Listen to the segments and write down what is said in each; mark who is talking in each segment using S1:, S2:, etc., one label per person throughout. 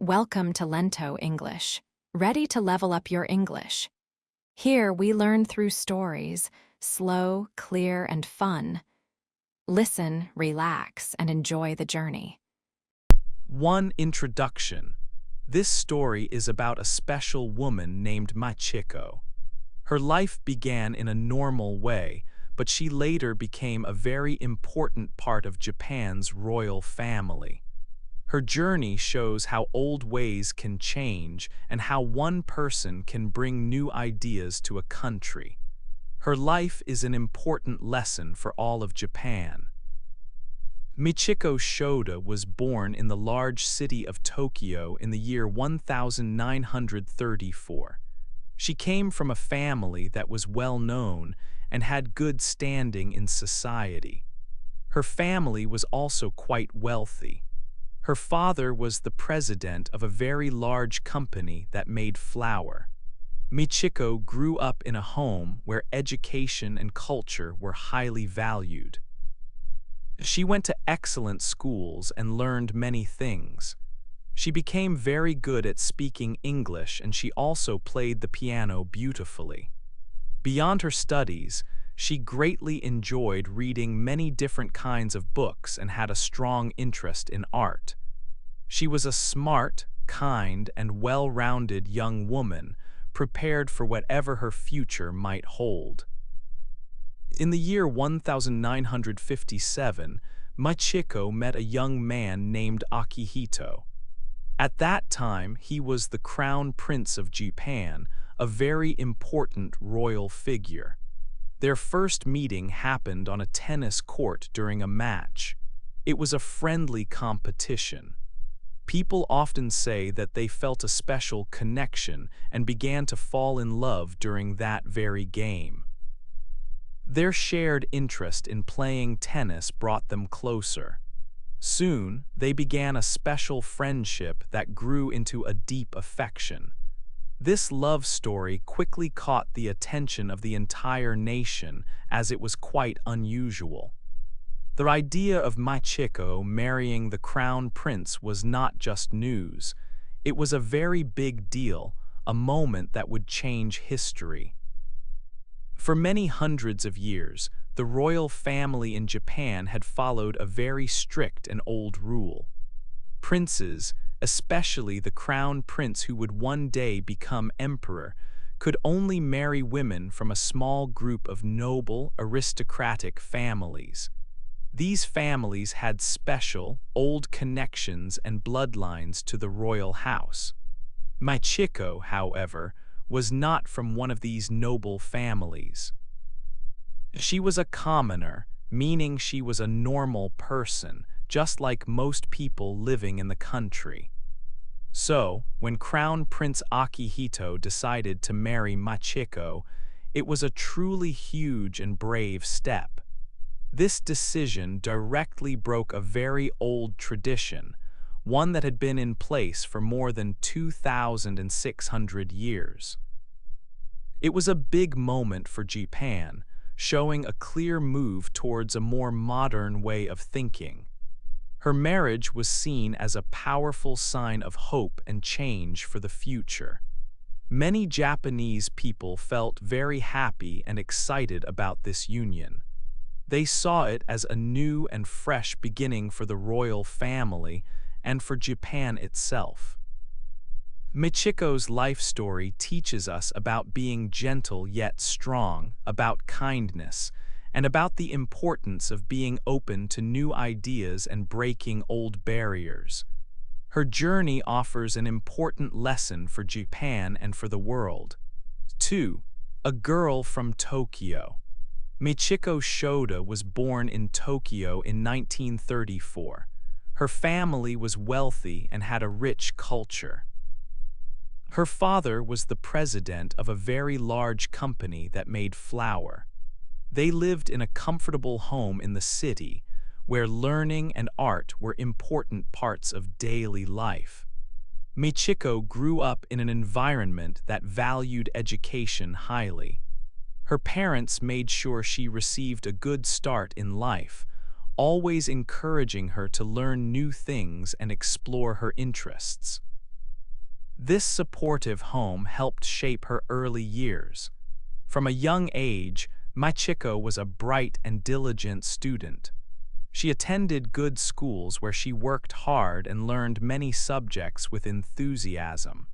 S1: Welcome to Lento English. Ready to level up your English? Here we learn through stories, slow, clear, and fun. Listen, relax, and enjoy the journey.
S2: 1. Introduction. This story is about a special woman named Michiko. Her life began in a normal way, but she later became a very important part of Japan's royal family. Her journey shows how old ways can change and how one person can bring new ideas to a country. Her life is an important lesson for all of Japan. Michiko Shoda was born in the large city of Tokyo in the year 1934. She came from a family that was well known and had good standing in society. Her family was also quite wealthy. Her father was the president of a very large company that made flour. Michiko grew up in a home where education and culture were highly valued. She went to excellent schools and learned many things. She became very good at speaking English, and she also played the piano beautifully. Beyond her studies, she greatly enjoyed reading many different kinds of books and had a strong interest in art. She was a smart, kind, and well-rounded young woman, prepared for whatever her future might hold. In the year 1957, Michiko met a young man named Akihito. At that time, he was the Crown Prince of Japan, a very important royal figure. Their first meeting happened on a tennis court during a match. It was a friendly competition. People often say that they felt a special connection and began to fall in love during that very game. Their shared interest in playing tennis brought them closer. Soon, they began a special friendship that grew into a deep affection. This love story quickly caught the attention of the entire nation, as it was quite unusual. The idea of Michiko marrying the crown prince was not just news. It was a very big deal, a moment that would change history. For many hundreds of years, the royal family in Japan had followed a very strict and old rule. Princes, especially the crown prince who would one day become emperor, could only marry women from a small group of noble, aristocratic families. These families had special, old connections and bloodlines to the royal house. Michiko, however, was not from one of these noble families. She was a commoner, meaning she was a normal person, just like most people living in the country. So, when Crown Prince Akihito decided to marry Michiko, it was a truly huge and brave step. This decision directly broke a very old tradition, one that had been in place for more than 2,600 years. It was a big moment for Japan, showing a clear move towards a more modern way of thinking. Her marriage was seen as a powerful sign of hope and change for the future. Many Japanese people felt very happy and excited about this union. They saw it as a new and fresh beginning for the royal family and for Japan itself. Michiko's life story teaches us about being gentle yet strong, about kindness, and about the importance of being open to new ideas and breaking old barriers. Her journey offers an important lesson for Japan and for the world. 2. A girl from Tokyo. Michiko Shoda was born in Tokyo in 1934. Her family was wealthy and had a rich culture. Her father was the president of a very large company that made flour. They lived in a comfortable home in the city, where learning and art were important parts of daily life. Michiko grew up in an environment that valued education highly. Her parents made sure she received a good start in life, always encouraging her to learn new things and explore her interests. This supportive home helped shape her early years. From a young age, Michiko was a bright and diligent student. She attended good schools where she worked hard and learned many subjects with enthusiasm.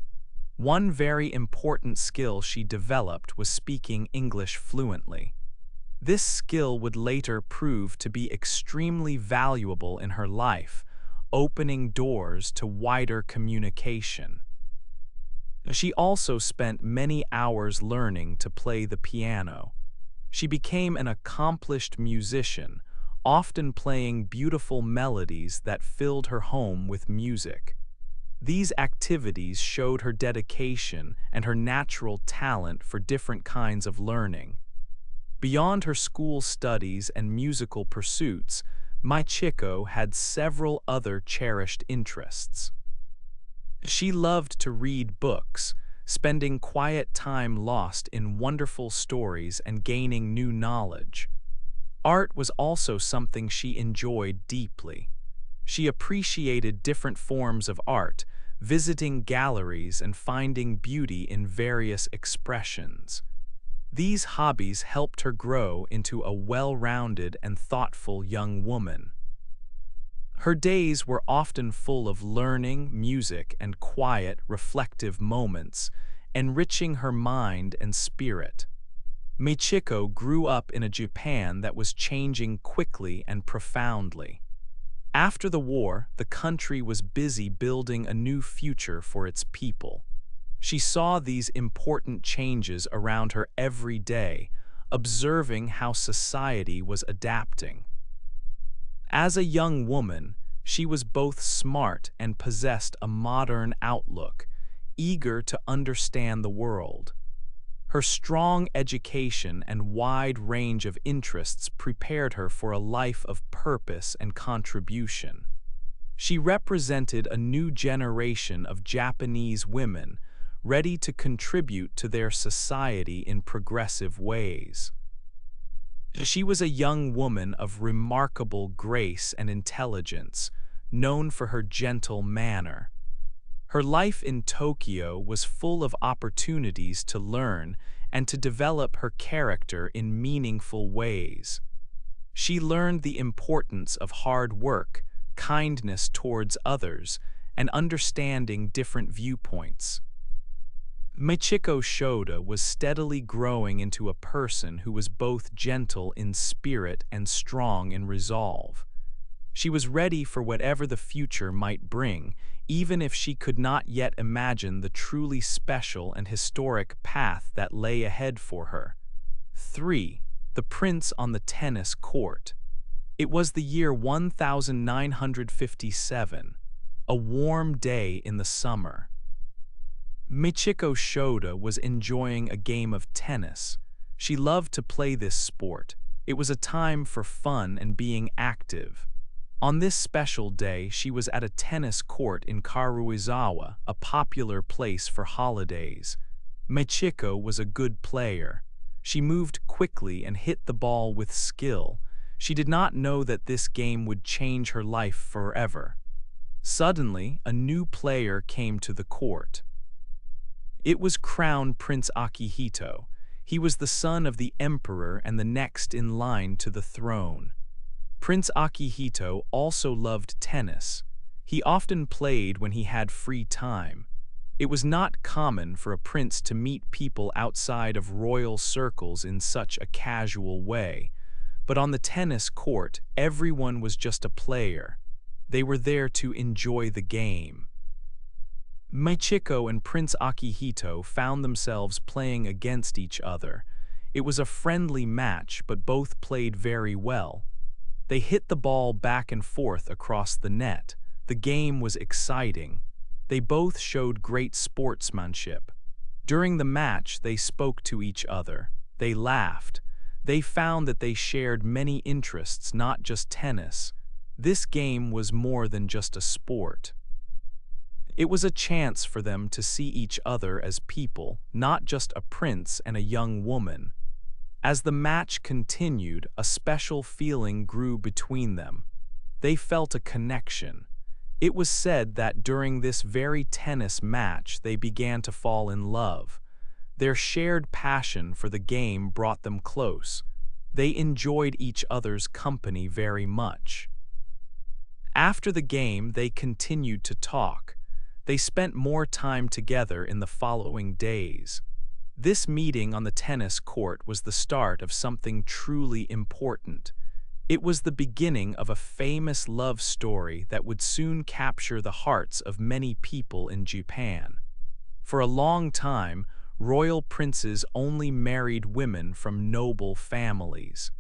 S2: One very important skill she developed was speaking English fluently. This skill would later prove to be extremely valuable in her life, opening doors to wider communication. She also spent many hours learning to play the piano. She became an accomplished musician, often playing beautiful melodies that filled her home with music. These activities showed her dedication and her natural talent for different kinds of learning. Beyond her school studies and musical pursuits, Michiko had several other cherished interests. She loved to read books, spending quiet time lost in wonderful stories and gaining new knowledge. Art was also something she enjoyed deeply. She appreciated different forms of art, visiting galleries and finding beauty in various expressions. These hobbies helped her grow into a well-rounded and thoughtful young woman. Her days were often full of learning, music, and quiet, reflective moments, enriching her mind and spirit. Michiko grew up in a Japan that was changing quickly and profoundly. After the war, the country was busy building a new future for its people. She saw these important changes around her every day, observing how society was adapting. As a young woman, she was both smart and possessed a modern outlook, eager to understand the world. Her strong education and wide range of interests prepared her for a life of purpose and contribution. She represented a new generation of Japanese women ready to contribute to their society in progressive ways. She was a young woman of remarkable grace and intelligence, known for her gentle manner. Her life in Tokyo was full of opportunities to learn and to develop her character in meaningful ways. She learned the importance of hard work, kindness towards others, and understanding different viewpoints. Michiko Shoda was steadily growing into a person who was both gentle in spirit and strong in resolve. She was ready for whatever the future might bring, even if she could not yet imagine the truly special and historic path that lay ahead for her. 3. The Prince on the Tennis Court. It was the year 1957, a warm day in the summer. Michiko Shoda was enjoying a game of tennis. She loved to play this sport. It was a time for fun and being active. On this special day, she was at a tennis court in Karuizawa, a popular place for holidays. Michiko was a good player. She moved quickly and hit the ball with skill. She did not know that this game would change her life forever. Suddenly, a new player came to the court. It was Crown Prince Akihito. He was the son of the emperor and the next in line to the throne. Prince Akihito also loved tennis. He often played when he had free time. It was not common for a prince to meet people outside of royal circles in such a casual way, but on the tennis court, everyone was just a player. They were there to enjoy the game. Michiko and Prince Akihito found themselves playing against each other. It was a friendly match, but both played very well. They hit the ball back and forth across the net. The game was exciting. They both showed great sportsmanship. During the match, they spoke to each other. They laughed. They found that they shared many interests, not just tennis. This game was more than just a sport. It was a chance for them to see each other as people, not just a prince and a young woman. As the match continued, a special feeling grew between them. They felt a connection. It was said that during this very tennis match they began to fall in love. Their shared passion for the game brought them close. They enjoyed each other's company very much. After the game, they continued to talk. They spent more time together in the following days. This meeting on the tennis court was the start of something truly important. It was the beginning of a famous love story that would soon capture the hearts of many people in Japan. For a long time, royal princes only married women from noble families.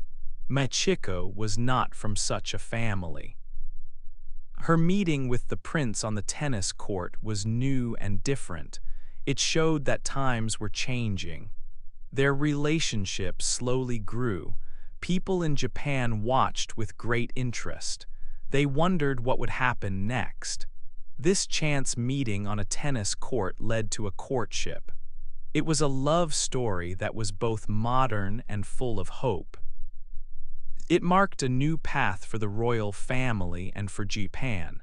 S2: Michiko was not from such a family. Her meeting with the prince on the tennis court was new and different. It showed that times were changing. Their relationship slowly grew. People in Japan watched with great interest. They wondered what would happen next. This chance meeting on a tennis court led to a courtship. It was a love story that was both modern and full of hope. It marked a new path for the royal family and for Japan.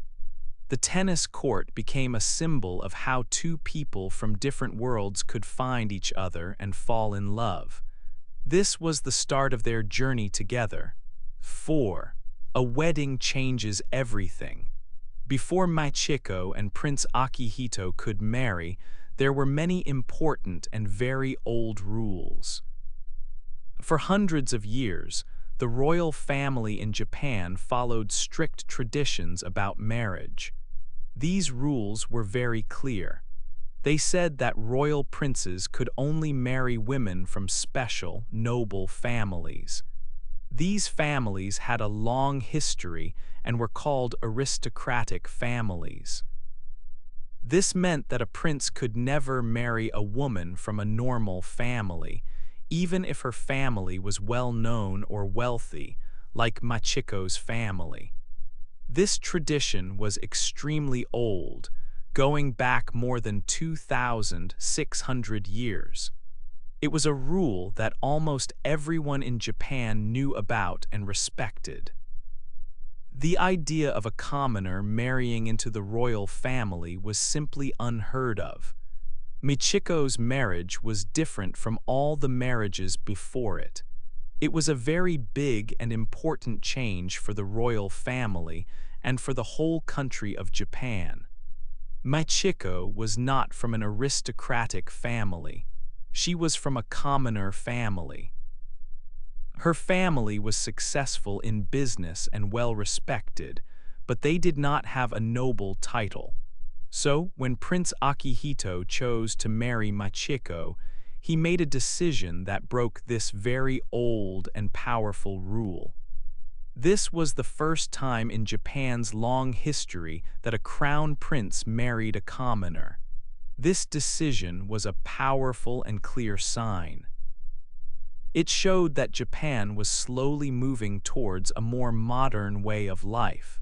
S2: The tennis court became a symbol of how two people from different worlds could find each other and fall in love. This was the start of their journey together. 4. A wedding changes everything. Before Michiko and Prince Akihito could marry, there were many important and very old rules. For hundreds of years, the royal family in Japan followed strict traditions about marriage. These rules were very clear. They said that royal princes could only marry women from special, noble families. These families had a long history and were called aristocratic families. This meant that a prince could never marry a woman from a normal family, even if her family was well known or wealthy, like Michiko's family. This tradition was extremely old, going back more than 2,600 years. It was a rule that almost everyone in Japan knew about and respected. The idea of a commoner marrying into the royal family was simply unheard of. Michiko's marriage was different from all the marriages before it. It was a very big and important change for the royal family and for the whole country of Japan. Michiko was not from an aristocratic family. She was from a commoner family. Her family was successful in business and well respected, but they did not have a noble title. So, when Prince Akihito chose to marry Michiko, he made a decision that broke this very old and powerful rule. This was the first time in Japan's long history that a crown prince married a commoner. This decision was a powerful and clear sign. It showed that Japan was slowly moving towards a more modern way of life.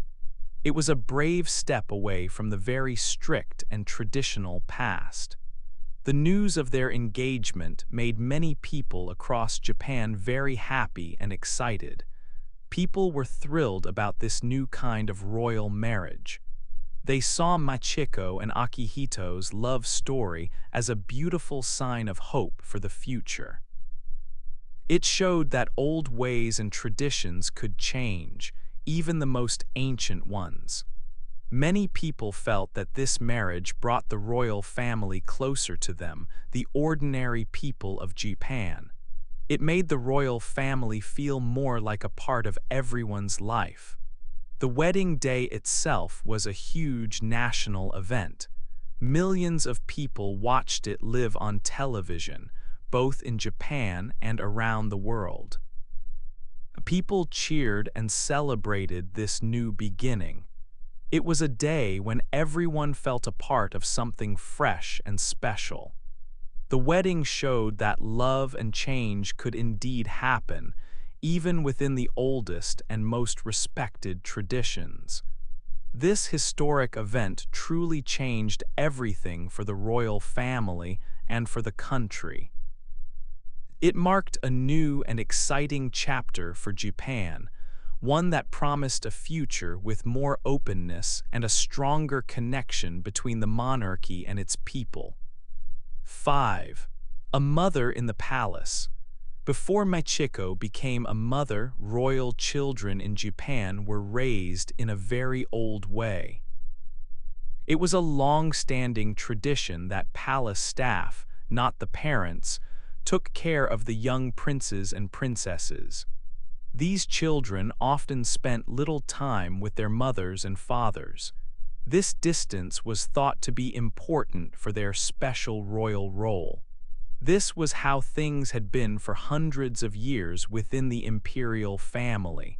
S2: It was a brave step away from the very strict and traditional past. The news of their engagement made many people across Japan very happy and excited. People were thrilled about this new kind of royal marriage. They saw Michiko and Akihito's love story as a beautiful sign of hope for the future. It showed that old ways and traditions could change, even the most ancient ones. Many people felt that this marriage brought the royal family closer to them, the ordinary people of Japan. It made the royal family feel more like a part of everyone's life. The wedding day itself was a huge national event. Millions of people watched it live on television, both in Japan and around the world. People cheered and celebrated this new beginning. It was a day when everyone felt a part of something fresh and special. The wedding showed that love and change could indeed happen, even within the oldest and most respected traditions. This historic event truly changed everything for the royal family and for the country. It marked a new and exciting chapter for Japan, one that promised a future with more openness and a stronger connection between the monarchy and its people. 5. A mother in the palace. Before Michiko became a mother, royal children in Japan were raised in a very old way. It was a long-standing tradition that palace staff, not the parents, took care of the young princes and princesses. These children often spent little time with their mothers and fathers. This distance was thought to be important for their special royal role. This was how things had been for hundreds of years within the imperial family.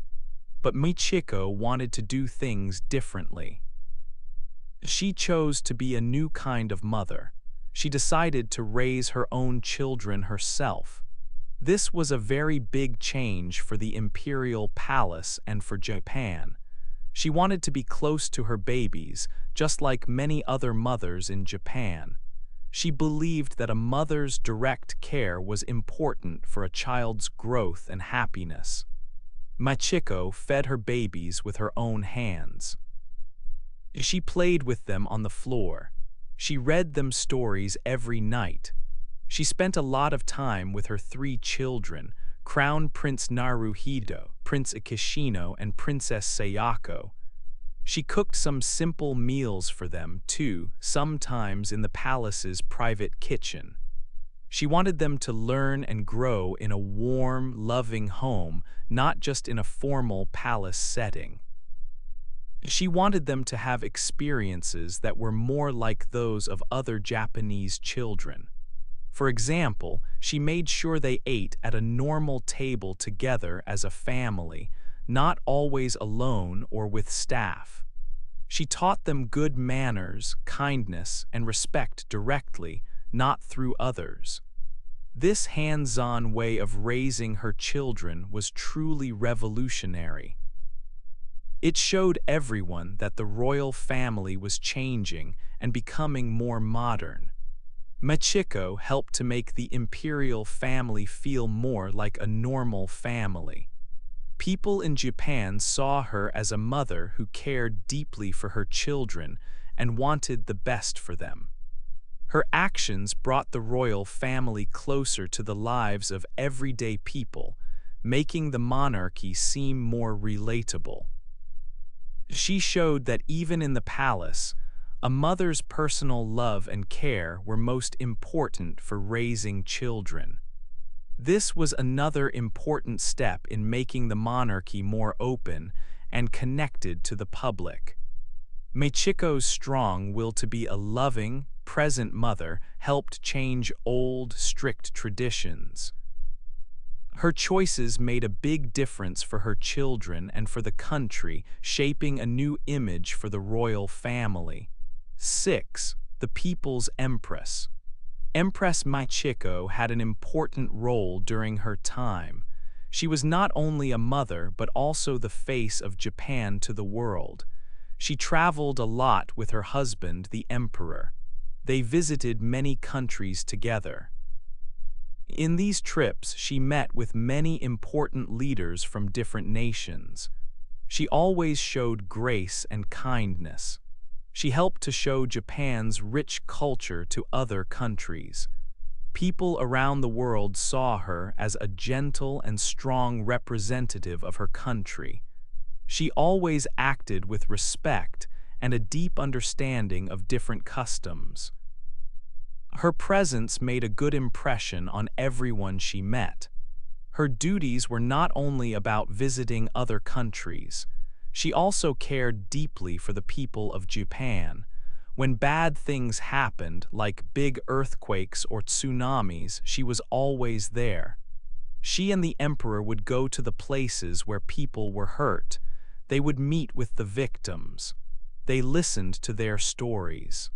S2: But Michiko wanted to do things differently. She chose to be a new kind of mother. She decided to raise her own children herself. This was a very big change for the imperial palace and for Japan. She wanted to be close to her babies, just like many other mothers in Japan. She believed that a mother's direct care was important for a child's growth and happiness. Michiko fed her babies with her own hands. She played with them on the floor. She read them stories every night. She spent a lot of time with her 3 children, Crown Prince Naruhito, Prince Akishino, and Princess Sayako. She cooked some simple meals for them, too, sometimes in the palace's private kitchen. She wanted them to learn and grow in a warm, loving home, not just in a formal palace setting. She wanted them to have experiences that were more like those of other Japanese children. For example, she made sure they ate at a normal table together as a family, not always alone or with staff. She taught them good manners, kindness, and respect directly, not through others. This hands-on way of raising her children was truly revolutionary. It showed everyone that the royal family was changing and becoming more modern. Michiko helped to make the imperial family feel more like a normal family. People in Japan saw her as a mother who cared deeply for her children and wanted the best for them. Her actions brought the royal family closer to the lives of everyday people, making the monarchy seem more relatable. She showed that even in the palace, a mother's personal love and care were most important for raising children. This was another important step in making the monarchy more open and connected to the public. Michiko's strong will to be a loving, present mother helped change old, strict traditions. Her choices made a big difference for her children and for the country, shaping a new image for the royal family. 6. The People's Empress. Empress Michiko had an important role during her time. She was not only a mother but also the face of Japan to the world. She traveled a lot with her husband, the emperor. They visited many countries together. In these trips, she met with many important leaders from different nations. She always showed grace and kindness. She helped to show Japan's rich culture to other countries. People around the world saw her as a gentle and strong representative of her country. She always acted with respect and a deep understanding of different customs. Her presence made a good impression on everyone she met. Her duties were not only about visiting other countries. She also cared deeply for the people of Japan. When bad things happened, like big earthquakes or tsunamis, she was always there. She and the emperor would go to the places where people were hurt. They would meet with the victims. They listened to their stories.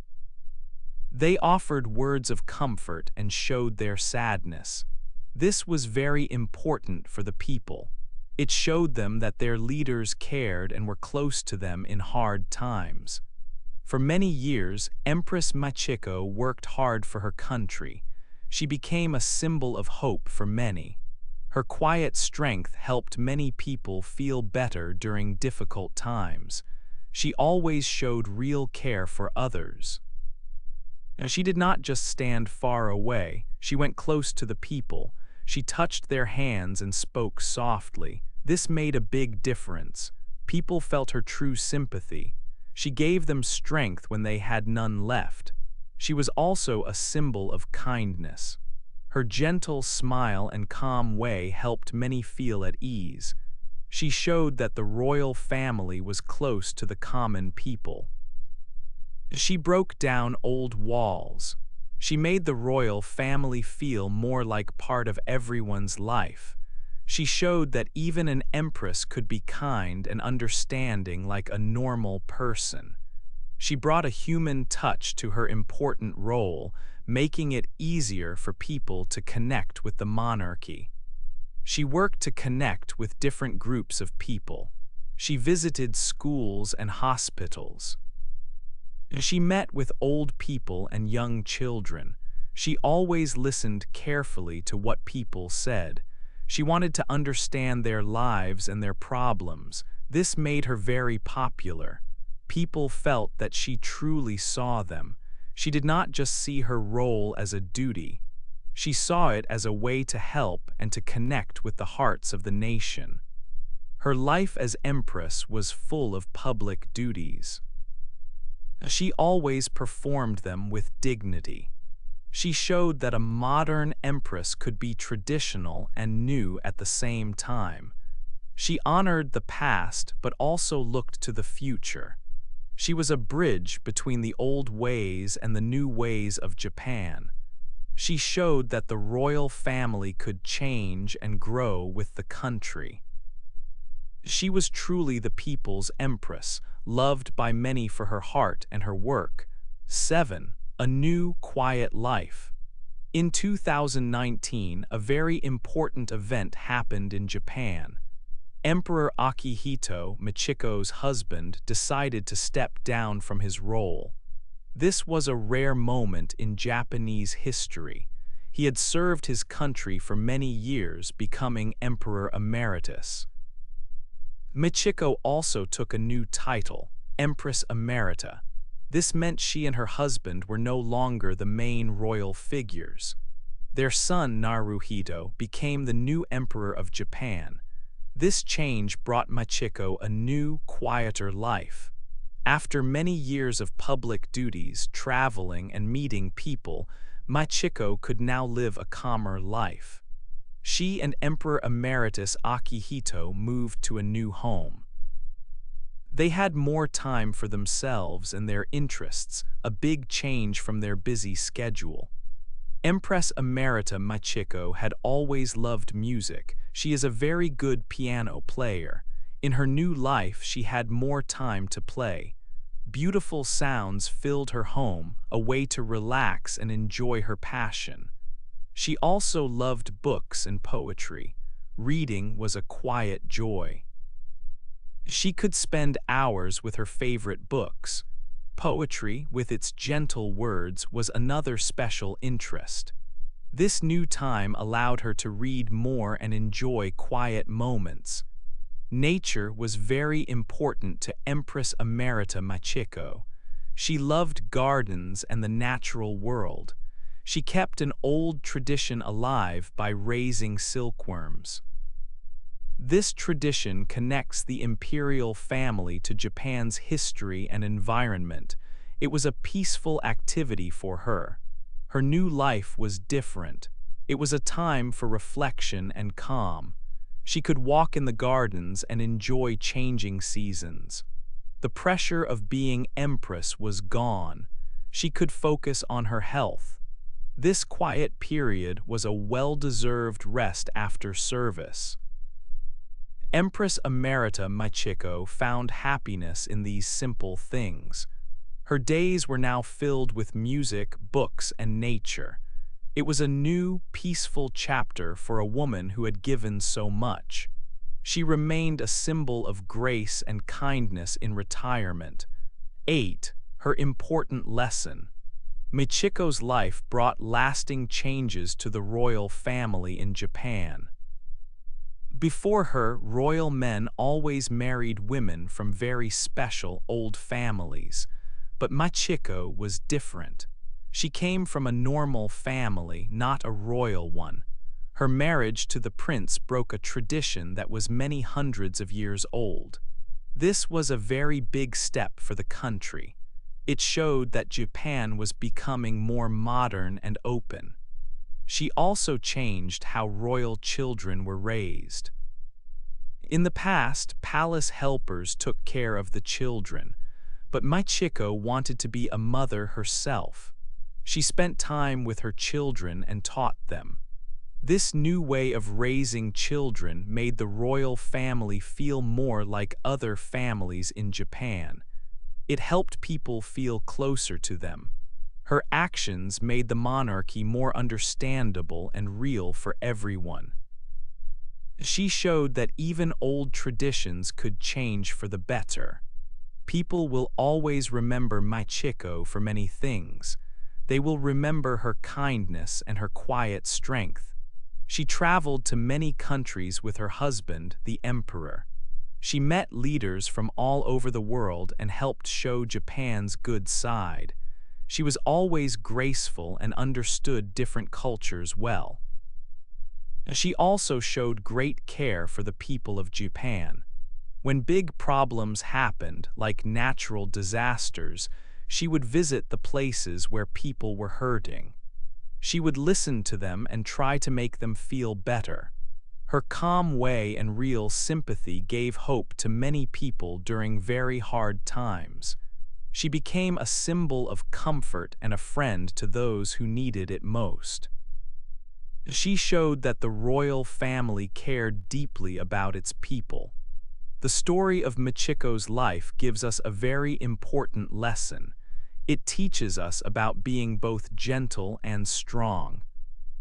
S2: They offered words of comfort and showed their sadness. This was very important for the people. It showed them that their leaders cared and were close to them in hard times. For many years, Empress Michiko worked hard for her country. She became a symbol of hope for many. Her quiet strength helped many people feel better during difficult times. She always showed real care for others. Now, she did not just stand far away, she went close to the people. She touched their hands and spoke softly. This made a big difference. People felt her true sympathy. She gave them strength when they had none left. She was also a symbol of kindness. Her gentle smile and calm way helped many feel at ease. She showed that the royal family was close to the common people. She broke down old walls. She made the royal family feel more like part of everyone's life. She showed that even an empress could be kind and understanding like a normal person. She brought a human touch to her important role, making it easier for people to connect with the monarchy. She worked to connect with different groups of people. She visited schools and hospitals. She met with old people and young children. She always listened carefully to what people said. She wanted to understand their lives and their problems. This made her very popular. People felt that she truly saw them. She did not just see her role as a duty. She saw it as a way to help and to connect with the hearts of the nation. Her life as empress was full of public duties. She always performed them with dignity. She showed that a modern empress could be traditional and new at the same time. She honored the past but also looked to the future. She was a bridge between the old ways and the new ways of Japan. She showed that the royal family could change and grow with the country. She was truly the people's empress, loved by many for her heart and her work. 7. A new, quiet life. In 2019, a very important event happened in Japan. Emperor Akihito, Michiko's husband, decided to step down from his role. This was a rare moment in Japanese history. He had served his country for many years, becoming Emperor Emeritus. Michiko also took a new title, Empress Emerita. This meant she and her husband were no longer the main royal figures. Their son Naruhito became the new emperor of Japan. This change brought Michiko a new, quieter life. After many years of public duties, traveling and meeting people, Michiko could now live a calmer life. She and Emperor Emeritus Akihito moved to a new home. They had more time for themselves and their interests, a big change from their busy schedule. Empress Emerita Michiko had always loved music. She is a very good piano player. In her new life, she had more time to play. Beautiful sounds filled her home, a way to relax and enjoy her passion. She also loved books and poetry. Reading was a quiet joy. She could spend hours with her favorite books. Poetry, with its gentle words, was another special interest. This new time allowed her to read more and enjoy quiet moments. Nature was very important to Empress Emerita Michiko. She loved gardens and the natural world. She kept an old tradition alive by raising silkworms. This tradition connects the imperial family to Japan's history and environment. It was a peaceful activity for her. Her new life was different. It was a time for reflection and calm. She could walk in the gardens and enjoy changing seasons. The pressure of being empress was gone. She could focus on her health. This quiet period was a well-deserved rest after service. Empress Emerita Michiko found happiness in these simple things. Her days were now filled with music, books, and nature. It was a new, peaceful chapter for a woman who had given so much. She remained a symbol of grace and kindness in retirement. 8. Her important lesson. Michiko's life brought lasting changes to the royal family in Japan. Before her, royal men always married women from very special old families. But Michiko was different. She came from a normal family, not a royal one. Her marriage to the prince broke a tradition that was many hundreds of years old. This was a very big step for the country. It showed that Japan was becoming more modern and open. She also changed how royal children were raised. In the past, palace helpers took care of the children, but Michiko wanted to be a mother herself. She spent time with her children and taught them. This new way of raising children made the royal family feel more like other families in Japan. It helped people feel closer to them. Her actions made the monarchy more understandable and real for everyone. She showed that even old traditions could change for the better. People will always remember Michiko for many things. They will remember her kindness and her quiet strength. She traveled to many countries with her husband, the emperor. She met leaders from all over the world and helped show Japan's good side. She was always graceful and understood different cultures well. She also showed great care for the people of Japan. When big problems happened, like natural disasters, she would visit the places where people were hurting. She would listen to them and try to make them feel better. Her calm way and real sympathy gave hope to many people during very hard times. She became a symbol of comfort and a friend to those who needed it most. She showed that the royal family cared deeply about its people. The story of Michiko's life gives us a very important lesson. It teaches us about being both gentle and strong.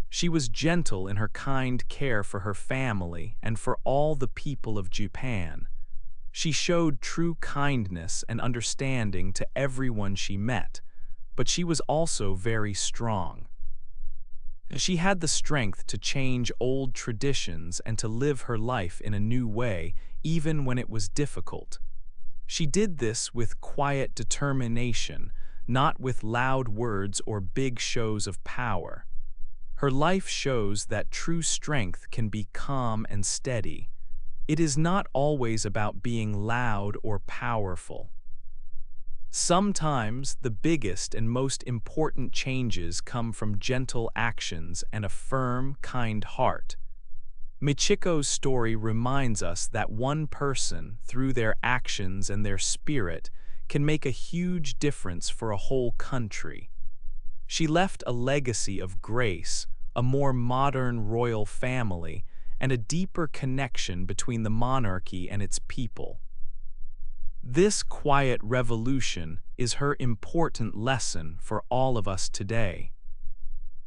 S2: She was gentle in her kind care for her family and for all the people of Japan. She showed true kindness and understanding to everyone she met, but she was also very strong. She had the strength to change old traditions and to live her life in a new way, even when it was difficult. She did this with quiet determination, not with loud words or big shows of power. Her life shows that true strength can be calm and steady. It is not always about being loud or powerful. Sometimes the biggest and most important changes come from gentle actions and a firm, kind heart. Michiko's story reminds us that one person, through their actions and their spirit, can make a huge difference for a whole country. She left a legacy of grace, a more modern royal family, and a deeper connection between the monarchy and its people. This quiet revolution is her important lesson for all of us today.